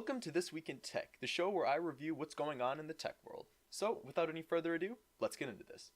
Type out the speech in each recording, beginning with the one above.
Welcome to This Week in Tech, the show where I review what's going on in the tech world. So, without any further ado, let's get into this.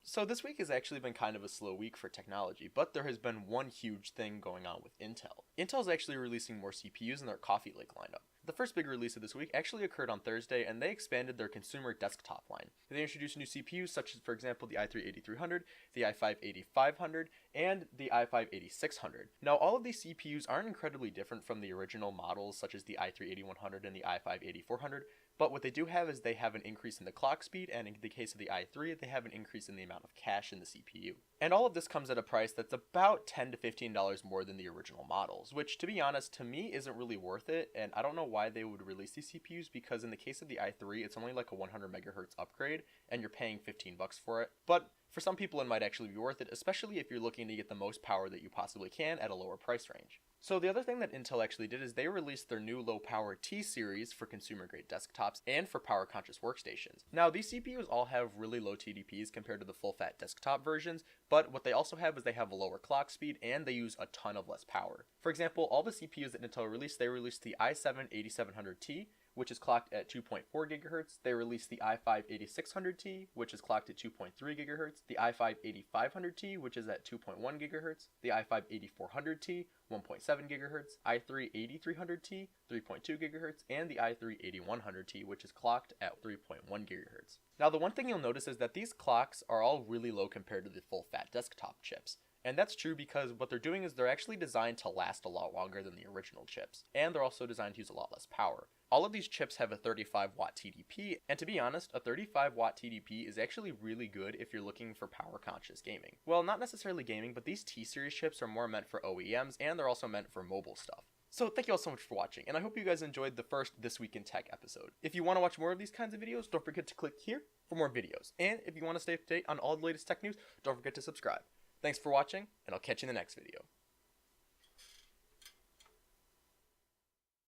So this week has actually been kind of a slow week for technology, but there has been one huge thing going on with Intel. Intel is actually releasing more CPUs in their Coffee Lake lineup. The first big release of this week actually occurred on Thursday, and they expanded their consumer desktop line. They introduced new CPUs such as, for example, the i3-8300, the i5-8500, and the i5-8600. Now, all of these CPUs aren't incredibly different from the original models such as the i3-8100 and the i5-8400, but what they do have is they have an increase in the clock speed, and in the case of the i3, they have an increase in the amount of cache in the CPU. And all of this comes at a price that's about $10 to $15 more than the original models, which, to be honest, to me isn't really worth it, and I don't know why they would release these CPUs, because in the case of the i3, it's only like a 100 megahertz upgrade, and you're paying $15 for it. But for some people, it might actually be worth it, especially if you're looking to get the most power that you possibly can at a lower price range. So the other thing that Intel actually did is they released their new low-power T-series for consumer-grade desktops and for power-conscious workstations. Now, these CPUs all have really low TDPs compared to the full-fat desktop versions, but what they also have is they have a lower clock speed and they use a ton of less power. For example, all the CPUs that Intel released, they released the i7-8700T, which is clocked at 2.4 GHz. They released the i5-8600T, which is clocked at 2.3 GHz, the i5-8500T, which is at 2.1 GHz, the i5-8400T, 1.7 GHz, i3-8300T, 3.2 GHz, and the i3-8100T, which is clocked at 3.1 GHz. Now, the one thing you'll notice is that these clocks are all really low compared to the full-fat desktop chips. And that's true because what they're doing is they're actually designed to last a lot longer than the original chips, and they're also designed to use a lot less power. All of these chips have a 35 watt TDP, and to be honest, a 35 watt TDP is actually really good if you're looking for power conscious gaming. Well, not necessarily gaming, but these T-series chips are more meant for OEMs, and they're also meant for mobile stuff. So thank you all so much for watching, and I hope you guys enjoyed the first This Week in Tech episode. If you want to watch more of these kinds of videos, don't forget to click here for more videos. And if you want to stay up to date on all the latest tech news, don't forget to subscribe. Thanks for watching, and I'll catch you in the next video.